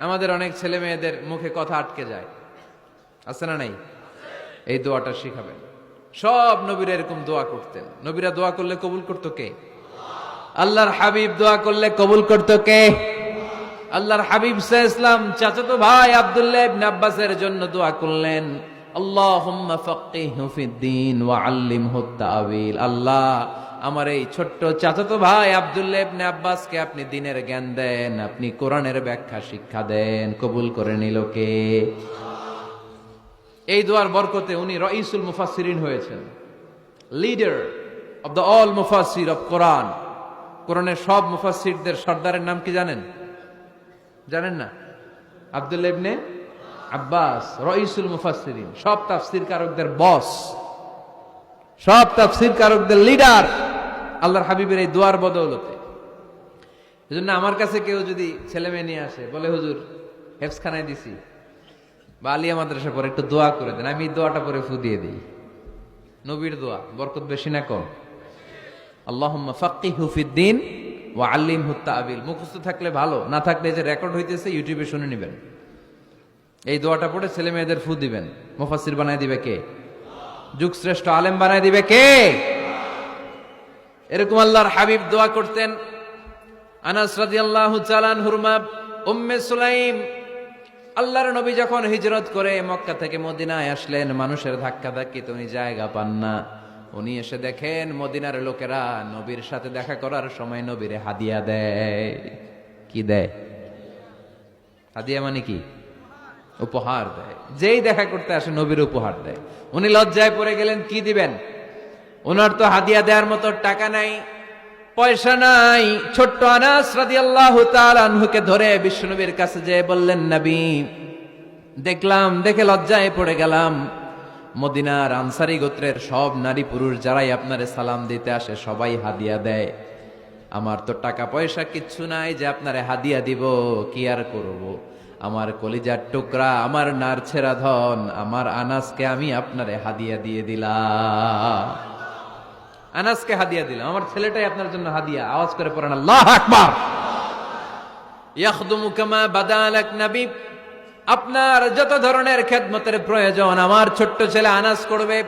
আমাদের অনেক ছেলে মেয়েদের মুখে কথা আটকে যায়, আছে না নাই? এই দোয়াটা শিখাবেন। সব নবীরা এরকম দোয়া করতেন। নবীরা দোয়া করলে কবুল করতো কে? আল্লাহর হাবিব দোয়া করলে কবুল করতো কে? আল্লাহর হাবিব সাল্লাল্লাহু আলাইহি ওয়াসাল্লাম চাচাতো ভাই আব্দুল্লাহ ইবনে আব্বাসের জন্য দোয়া করলেন, আল্লাহুম্মা ফাক্কিহহু ফিদ্দীন ওয়া আল্লিমহু তা'ওয়িল। আল্লাহ আমার এই ছোট্ট চাচাতো ভাই আব্দুল্লাহ ইবনে আব্বাসকে আপনি দ্বীনের জ্ঞান দেন, আপনি কোরআনের ব্যাখ্যা শিক্ষা দেন। কবুল করে নিল কে? এই দোয়ার বরকতে উনি রাইসুল মুফাসসিরিন হয়েছেন, লিডার অফ দ্য অল মুফাসসির অফ কোরআন। কোরআনের সব মুফাসসিরদের সর্দারের নাম কি জানেন? জানেন না? আব্দুল্লাহ ইবনে আব্বাস রাইসুল মুফাসসিরিন, সব তাফসীর কারকদের বস, সব তাফসীর কারকদের লিডার আল্লাহর হাবিবের এই দোয়ার বদৌলতে। এজন্য আমার কাছে কেউ যদি ছেলে মেয়ে নিয়ে আসে, বলে হুজুর হেফজখানায় দিছি বা আলিয়া মাদ্রাসা পরে একটু দোয়া করে দেন, আমি দোয়াটা পরে ফু দিয়ে দিই। নবীর দোয়া বরকত বেশি না কম? আল্লাহুম্মা ফাক্কিহু ফিদ্দিন ওয়া আল্লিমহু তা'বিল। মুখস্থ থাকলে ভালো, না থাকলে যে রেকর্ড হইতেছে ইউটিউবে শুনে নেবেন। এই দোয়াটা পড়ে ছেলে মেয়েদের ফু দিবেন। মুফাসসির বানায় দিবে কে? যুগ শ্রেষ্ঠ আলেম বানায় দিবে কে? এরকম আল্লাহর হাবিব দোয়া করতেন। আনাস রাদিয়াল্লাহু তাআলা আনহুর মা উম্মে সুলাইম, আল্লাহর নবী যখন হিজরত করে মক্কা থেকে মদিনায় আসলেন, মানুষের ধাক্কা ধাক্কিতে উনি জায়গা পান না। উনি এসে দেখেন মদিনার লোকেরা নবীর সাথে দেখা করার সময় নবীরে হাদিয়া দেয়। কি দেয়? হাদিয়া মানে কি? উপহার দেয়। যেই দেখা করতে আসে নবীর উপহার দেয়। উনি লজ্জায় পড়ে গেলেন, কি দিবেন? ওনার তো হাদিয়া দেওয়ার মতো টাকা নাই, পয়সা নাই। ছোট্ট আনাস রাদিয়াল্লাহু তাআলা আনহুকে ধরে বিশ্বনবীর কাছে যেয়ে বললেন, নবী দেখলাম, দেখে লজ্জায় পড়ে গেলাম, মদিনার আনসারী গোত্রের সব নারী পুরুষ যারাই আপনারে সালাম দিতে আসে সবাই হাদিয়া দেয়। আমার তো টাকা পয়সা কিচ্ছু নাই যে আপনারে হাদিয়া দিব, কি আর করব। আমার কলিজার টুকরা, আমার নারছেরা ধন, আমার আনাসকে আমি আপনারে হাদিয়া দিয়ে দিলাম। আনাসকে হাদিয়া দিলাম, আমার ছেলেটাই আপনার জন্য হাদিয়া। আওয়াজ করে পড়েন আল্লাহু আকবার। ইয়াখদুমু কামা বাদালাক নবী, আপনার যত ধরনের খেদমতের প্রয়োজন আমার ছোট্ট ছেলে আনাস করবে।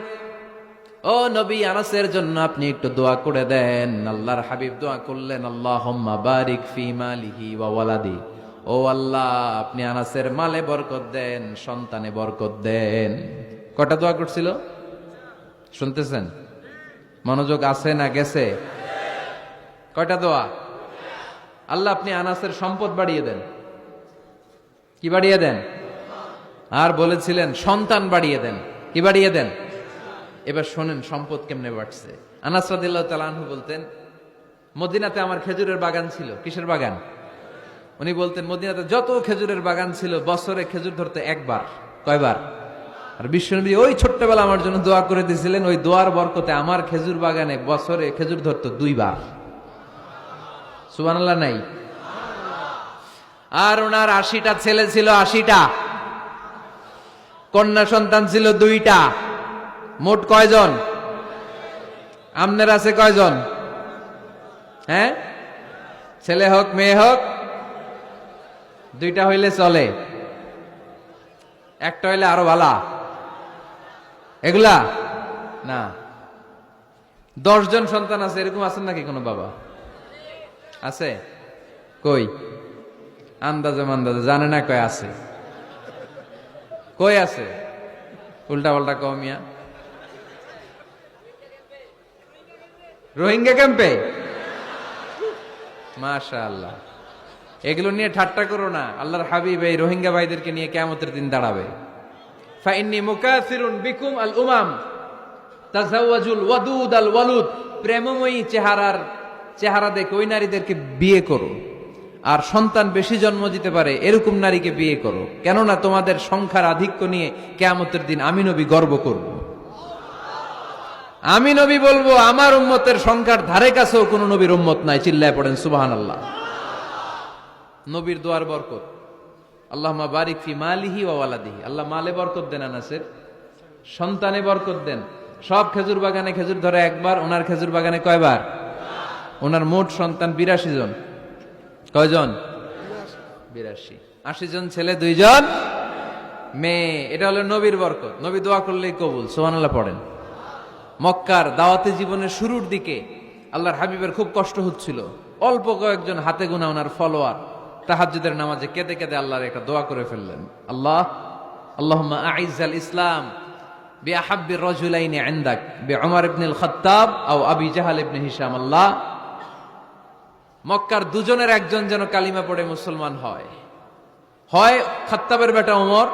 ও নবী, আনাসের জন্য আপনি একটু দোয়া করে দেন। আল্লাহর হাবিব দোয়া করলেন, আল্লাহুম্মা বারিক ফি মালিহি ওয়া ওয়ালাদি। ও আল্লাহ, আপনি আনাসের মালে বরকত দেন, সন্তানে বরকত দেন। কটা দোয়া করছিল শুনতেছেন? মনোযোগ আছে না গেছে? কয়টা দোয়া? আল্লাহ আপনি আনাসের সম্পদ বাড়িয়ে দেন। কি বাড়িয়ে দেন? আর বলেছিলেন সন্তান বাড়িয়ে দেন। কি বাড়িয়ে দেন? এবার শোনেন সম্পদ কেমনে বাড়ছে। আনাস রাদিয়াল্লাহু তাআলা আনহু বলতেন, মদিনাতে আমার খেজুরের বাগান ছিল। কিসের বাগান? উনি বলতেন মদিনাতে যত খেজুরের বাগান ছিল বছরে খেজুর ধরতে একবার। কয়বার? আর বিশ্বনবী ওই ছোট্টবেলা আমার জন্য দোয়া করে দিয়েছিলেন, ওই দোয়ার বরকতে আমার খেজুর বাগানে বছরে খেজুর ধরতো 2 বার। সুবহানাল্লাহ নাই? আর ওনার 80টা ছেলে ছিল, 80টা কন্যা সন্তান ছিল 2টা। মোট কয়জন? আমনের আছে কয়জন? হ্যাঁ, ছেলে হোক মেয়ে হোক 2টা হইলে চলে, একটা হইলে আরো ভালা। এগুলা না, 10 জন সন্তান আছে, এরকম আছেন নাকি কোনো বাবা? আছে? কই? আন্দাজে মান্দাজে জানে না কয় আছে। কই আছে? উল্টা পাল্টা কমিয়া রোহিঙ্গা ক্যাম্পে। মাশাআল্লাহ, এগুলো নিয়ে ঠাট্টা করো না। আল্লাহর হাবিব এই রোহিঙ্গা ভাইদেরকে নিয়ে কিয়ামতের দিন দাঁড়াবে। ফাইন্নী মুকাসিরুন বিকুম আল উমাম তাজাওয়াজুল ওয়াদুদ আল ওয়ালুদ। প্রেমময়ী চেহারা দেখে ওই নারীদেরকে বিয়ে করো, আর সন্তান বেশি জন্ম দিতে পারে এরকম নারীকে বিয়ে করো, কেননা তোমাদের সংখ্যার আধিক্য নিয়ে কিয়ামতের দিন আমি নবী গর্ব করব। আমি নবী বলবো আমার উম্মতের সংখ্যার ধারে কাছেও কোন নবীর উম্মত নাই। চিল্লায় পড়েন সুবহানাল্লাহ। নবীর দোয়ার বরকত। আল্লাহুম্মা বারিক ফি মালিহি ওয়া ওয়ালাদিহি। আল্লাহ মালে বরকত দেন, আনাসের সন্তানে বরকত দেন। সব খেজুর বাগানে খেজুর ধরে একবার, ওনার খেজুর বাগানে কয়বার? ওনার মোট সন্তান 82 জন। কয়জন? 82। 80 জন ছেলে, 2 জন মেয়ে। এটা হলো নবীর বরকত। নবী দোয়া করলেই কবুল। সুবহানাল্লাহ পড়েন। মক্কার দাওয়াতি জীবনের শুরুর দিকে আল্লাহর হাবিবের খুব কষ্ট হচ্ছিল। অল্প কয়েকজন হাতে গোনা ওনার ফলোয়ার তাহাজ্জুদের নামাজে কেঁদে কেঁদে আল্লাহর একটা দোয়া করে ফেললেন। আল্লাহুম্মা আইজ্জাল ইসলাম বিআহাব্বির রাজুলাইনি ইনদাক বিউমর ইবনুল খাত্তাব আও আবি জাহাল ইবনে হিশাম। আল্লাহ, মক্কার দুজনের একজন যেন কালিমা পড়ে মুসলমান হয়। হয় খাত্তাবের বেটা ওমর,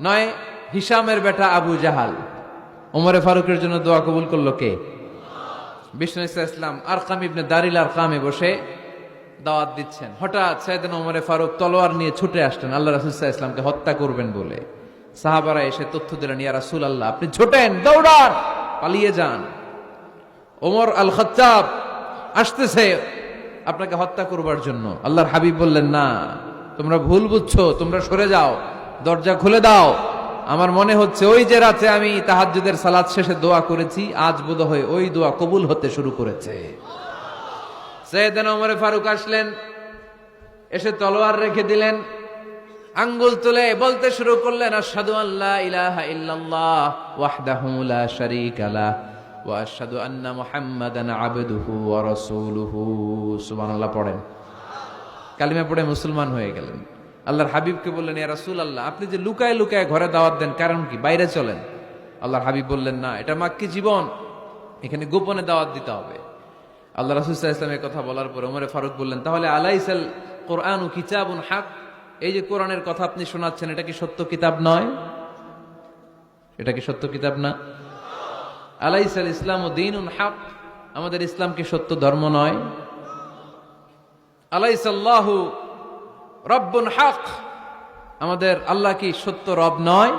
নয় হিশামের বেটা আবু জাহাল ওমরে ফারুকের জন্য দোয়া কবুল করলো কে? বিষ্ণু ইসলাম আরকাম ইবনে দারিল আরকামে বসে দাওয়াত দিচ্ছেন। হঠাৎ সাইয়েদনা ওমরে ফারুক তলোয়ার নিয়ে ছুটে আসলেন আল্লাহ রাসূল সাল্লাল্লাহু আলাইহি ওয়াসাল্লামকে হত্যা করবেন বলে। সাহাবারা এসে তথ্য দিলেন, ইয়া রাসূলুল্লাহ আপনি ছোটেন, দৌড়ান, পালিয়ে যান, ওমর আল খাত্তাব আসতেছে আপনাকে হত্যা করবার জন্য। আল্লাহর হাবিব বললেন, না তোমরা ভুল বুঝছো, তোমরা সরে যাও, দরজা খুলে দাও। আমার মনে হচ্ছে ওই যে রাতে আমি তাহাজ্জুদের সালাত শেষে দোয়া করেছি, আজ বোধহয় ওই দোয়া কবুল হতে শুরু করেছে। সাইয়েদনা ওমর ফারুক আসলেন, এসে তলোয়ার রেখে দিলেন, আঙ্গুল তুলে বলতে শুরু করলেন, আশহাদু আল্লা ইলাহা ইল্লাল্লাহ ওয়াহদাহু লা শারীকা লাহ ওয়া আশহাদু আন্না মুহাম্মাদান আবদুহু ওয়া রাসূলুহু। সুবহানাল্লাহ পড়েন। কালিমা পড়ে মুসলমান হয়ে গেলেন। আল্লাহর হাবিবকে বললেন, ইয়া রাসূলুল্লাহ আপনি যে লুকায় লুকায় ঘরে দাওয়াত দেন, কারণ কি? বাইরে চলেন। আল্লাহর হাবিব বললেন, না এটা মাক্কি জীবন, এখানে গোপনে দাওয়াত দিতে হবে। আল্লাহ রাসূল সাল্লাল্লাহু আলাইহি ওয়াসাল্লামের কথা বলার পর ওমর ফারুক বললেন, তাহলে আলাইসাল কোরআনু কিতাবুন হক, এই যে কোরআনের কথা আপনি শোনাচ্ছেন এটা কি সত্য কিতাব নয়? এটা কি সত্য কিতাব না? আলাইসাল ইসলামু দীনুন হক, আমাদের ইসলাম কি সত্য ধর্ম নয়? আলাইসাল্লাহু রব্বুন হক, আমাদের আল্লাহ কি সত্য রব নয়?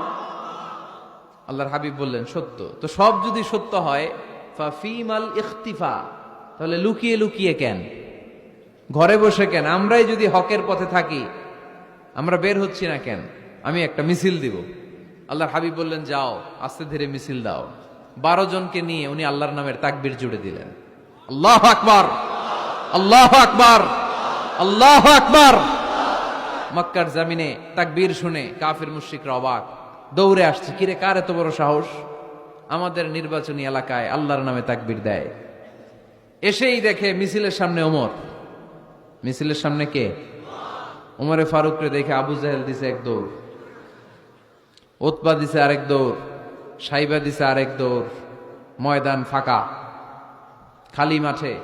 আল্লাহর হাবিব বললেন, সত্য। তো সব যদি সত্য হয়, ফাফিমাল ইখতিফা, তাহলে লুকিয়ে লুকিয়ে কেন, ঘরে বসে কেন? আমরাই যদি হকের পথে থাকি, আমরা বের হচ্ছি না কেন? আমি একটা মিছিল দিব। আল্লাহর হাবিব বললেন, যাও আস্তে ধীরে মিছিল দাও। 12 জনকে নিয়ে উনি আল্লাহর নামের তাকবীর জুড়ে দিলেন। আল্লাহু আকবার, আল্লাহু আকবার, আল্লাহু আকবার। মক্কার জমিনে তাকবীর শুনে কাফির মুশরিকরা অবাক, দৌড়ে আসছে, কিরে কার এত বড় সাহস আমাদের নির্বাচনী এলাকায় আল্লাহর নামে তাকবীর দেয়। এসেই দেখে মিছিলের সামনে ওমর। মিছিলের সামনে কে? ওমরে ফারুককে দেখে আবু জাহেল দিছে এক দৌড়, উতবা দিছে আরেক দৌড়, সাইবা দিছে আরেক দৌড়। ময়দান ফাঁকা, খালি মাঠে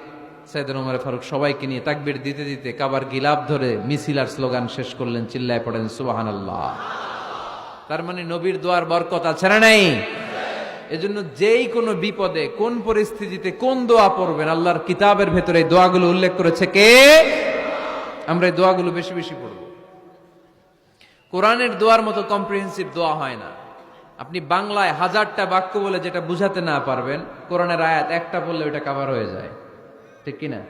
সাইয়েদনা ওমর ফারুক সবাইকে নিয়ে তাকবীর দিতে দিতে কাবার গিলাফ ধরে মিছিল আর স্লোগান শেষ করলেন। চিল্লায় পড়েন সুবহানাল্লাহ। তার মানে নবীর দোয়ার বরকত আছে না নাই? এজন্য যেই কোনো বিপদে কোন পরিস্থিতিতে কোন দোয়া পড়বেন, আল্লাহর কিতাবের ভেতরে এই দোয়াগুলো উল্লেখ করেছে কে? আমরা এই দোয়াগুলো বেশি বেশি পড়ব। কোরআনের দোয়ার মতো কম্প্রিহেন্সিভ দোয়া হয় না। আপনি বাংলায় 1000টা বাক্য বলে যেটা বুঝাতে না পারবেন, কোরআনের আয়াত একটা বললে ওটা কভার হয়ে যায়, ঠিক কিনা?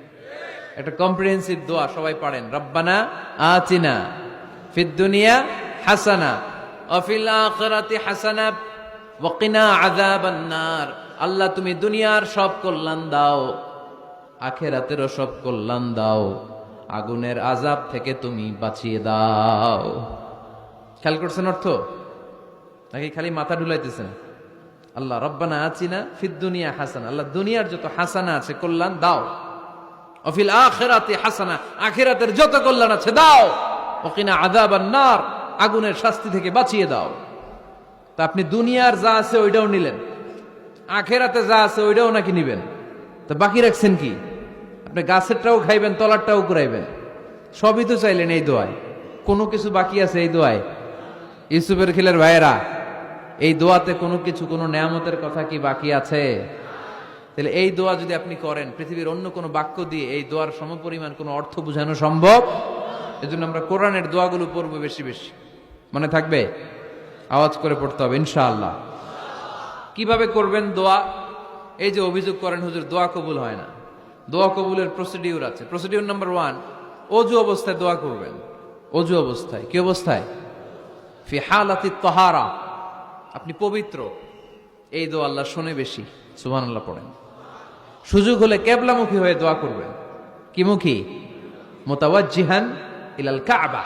একটা কম্প্রিহেন্সিভ দোয়া সবাই পড়েন, রব্বানা আতিনা ফিদ দুনিয়া হাসানা ওয়া ফিল আখিরাতি হাসানা ওয়া কিনা আযাবান নার। আল্লাহ তুমি দুনিয়ার সব কল্যাণ দাও, আখিরাতেরও সব কল্যাণ দাও, আগুনের আযাব থেকে তুমি বাঁচিয়ে দাও। খেয়াল করছেন অর্থ নাকি খালি মাথা ঢুলাইতেছেন? আল্লাহ রব্বানা আতিনা ফিদ দুনিয়া হাসানা, আল্লাহ দুনিয়ার যত হাসানা আছে কল্যাণ দাও, ওয়া ফিল আখিরাতি হাসানা, আখিরাতের যত কল্যাণ আছে দাও, ওয়া কিনা আযাবান নার, আগুনের শাস্তি থেকে বাঁচিয়ে দাও। তা আপনি দুনিয়ার যা আছে ওইটাও নিলেন, আখিরাতে যা আছে ওইটাও নাকি নিবেন, তো বাকি রাখছেন কি? আপনি গাছেরটাও খাইবেন, তলারটাও কুড়াইবেন, সবই তো চাইলেন এই দোয়ায়। কোনো কিছু বাকি আছে এই দোয়ায়? ইউসুফের খিলের ভাইয়েরা, এই দোয়াতে কোনো কিছু, কোনো নেয়ামতের কথা কি বাকি আছে? তাহলে এই দোয়া যদি আপনি করেন, পৃথিবীর অন্য কোনো বাক্য দিয়ে এই দোয়ার সমপরিমাণ কোনো অর্থ বোঝানো সম্ভব? এজন্য আমরা কোরআনের দোয়াগুলো পড়বো বেশি বেশি। মনে থাকবে? আওয়াজ করে পড়তে হবে ইনশাআল্লাহ। কিভাবে করবেন দোয়া? এই যে অভিযোগ করেন হুজুর দোয়া কবুল হয় না, দোয়া কবুলের প্রসিডিউর আছে। প্রসিডিউর নাম্বার 1, অজু অবস্থায় দোয়া করবেন। অজু অবস্থায়, কি অবস্থায়? ফি হালাতি তাহারা, আপনি পবিত্র, এই দোয়া আল্লাহ শোনে বেশি। সুবহানাল্লাহ পড়েন। সুযোগ হলে কিবলামুখী হয়ে দোয়া করবেন। কি মুখী? মুতাওয়াজ্জিহান ইলাল কাবা।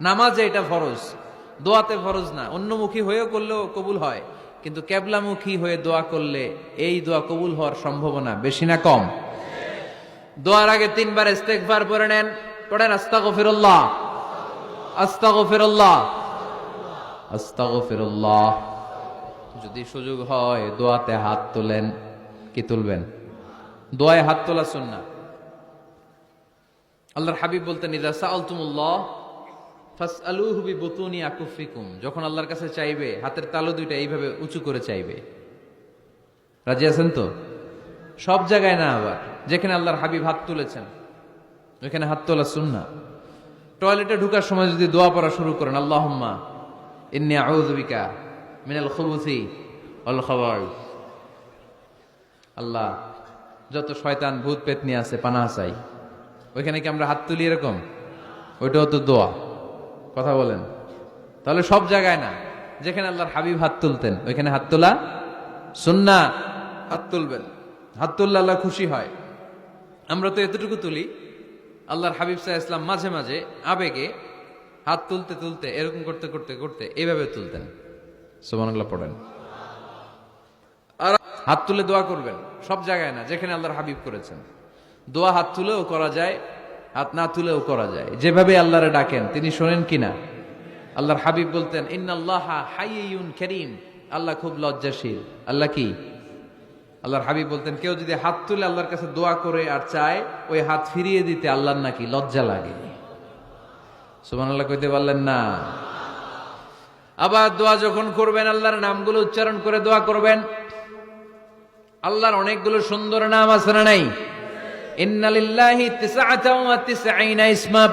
নামাজে এটা ফরজ, দোয়াতে ফরজ না। অন্যমুখী হয়েও করলেও কবুল হয়, কিন্তু কিবলামুখী হয়ে দোয়া করলে এই দোয়া কবুল হওয়ার সম্ভাবনা বেশি না কম? দোয়ার আগে 3 বার ইস্তেগফার পড়ে নেন। পড়েন আস্তাগফিরুল্লাহ, আস্তাগফিরুল্লাহ, আস্তাগফিরুল্লাহ। যদি সুযোগ হয় দোয়াতে হাত তোলেন। কি তুলবেন? দোয়ায় হাত তোলা সুন্নাহ। আল্লাহর হাবিব বলতেন, ইযা সাআলতুমুল্লাহ ফাসআলুহু বিবুতুনি আকুফিকুম, যখন আল্লাহর কাছে চাইবে হাতের তালু দুইটা এইভাবে উঁচু করে চাইবে। রাজি আছেন তো? সব জায়গায় না, আবার যেখানে আল্লাহর হাবিব হাত তুলেছেন ওইখানে হাত তোলা সুন্নাহ। টয়লেটে ঢুকার সময় যদি দোয়া পড়া শুরু করেন, আল্লাহুম্মা ইন্নী আউযু বিকা মিনাল খুবুসি ওয়াল খাবাইস, আল্লাহ যত শয়তান ভূত পেতনি আছে পানাহ চাই, ওইখানে কি আমরা হাত তুলি এরকম? ওইটাও তো দোয়া। কথা বলেন। তাহলে সব জায়গায় না, যেখানে আল্লাহর হাবিব হাত তুলতেন ওইখানে হাত তোলা সুন্নাহ। হাত তুলবেন, হাত তুললে আল্লাহ খুশি হয়। আমরা তো এতটুকু তুলি, আল্লাহর হাবিব সাল্লাল্লাহু আলাইহি ওয়াসাল্লাম মাঝে মাঝে আবেগে হাত তুলতে তুলতে এরকম করতে করতে করতে এইভাবে তুলতেন। সুবহানাল্লাহ পড়েন। আর হাত তুলে দোয়া করবেন, সব জায়গায় না, যেখানে আল্লাহর হাবিব করেছেন। দোয়া হাত তুলেও করা যায়, হাত না তুলেও করা যায়। যেভাবে আল্লাহরে ডাকেন তিনি শোনেন কিনা। আল্লাহর হাবিব বলতেন ইন্নাল্লাহা হাইয়ুন কারীম, আল্লাহ খুব লজ্জাশীল। আল্লাহ কি? আল্লাহর হাবিব বলতেন কেউ যদি হাত তুলে আল্লাহর কাছে দোয়া করে আর চায়, ওই হাত ফিরিয়ে দিতে আল্লাহর নাকি লজ্জা লাগে। সুবহানাল্লাহ কইতে পারলেন না? আবার দোয়া যখন করবেন আল্লাহর নামগুলো উচ্চারণ করে দোয়া করবেন। আল্লাহর অনেকগুলো সুন্দর নাম আছে না নাই? ইন্না লিল্লাহি 99 ইসমা,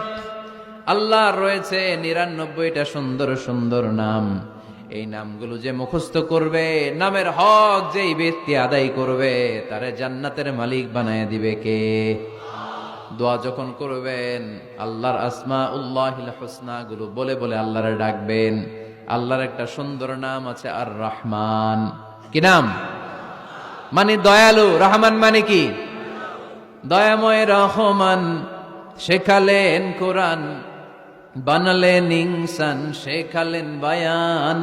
আল্লাহর রয়েছে 99টা সুন্দর সুন্দর নাম। এই নামগুলো যে মুখস্থ করবে, নামের হক যেই ব্যক্তি আদায় করবে, তারে জান্নাতের মালিক বানায় দিবে কে? দোয়া যখন করবেন আল্লাহর আসমাউল্লাহিল হুসনা গুলো বলে বলে আল্লাহরে ডাকবেন। আল্লাহর একটা সুন্দর নাম আছে আর রহমান। কি নাম? মানে দয়ালু। রহমান মানে কি? দয়াময়। রহমান শেখালেন কোরআন, বানালেন ইনসান, শেখালেন বায়ান।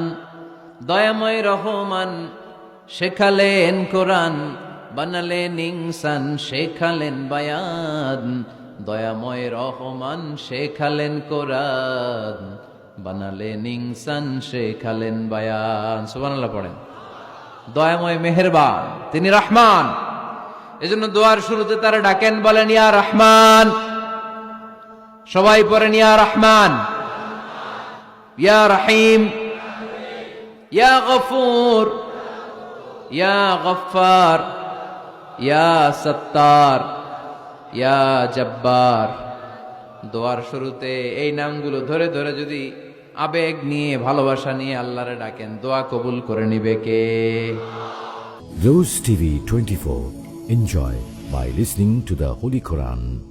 দয়াময় রহমান শেখালেন কোরআন, বানালেন ইনসান, শেখালেন বায়ান। দয়াময় রহমান শেখালেন কোরআন, বানালেন ইনসান, শেখালেন বায়ান। সুবহানাল্লাহ পড়েন। দয়াময় মেহেরবান, তিনি রহমান। এজন্য দোয়ার শুরুতে তারা ডাকেন, বলেন ইয়া রহমান। সবাই পড়েন ইয়া রহমান, ইয়া রহিম, ইয়া গফুর, ইয়া গফফার, ইয়া সত্তার, ইয়া জব্বার। দোয়ার শুরুতে এই নামগুলো ধরে ধরে যদি আবেগ নিয়ে ভালোবাসা নিয়ে আল্লাহরে ডাকেন, দোয়া কবুল করে নিবে কে? Rose TV 24. Enjoy by listening to the Holy Quran.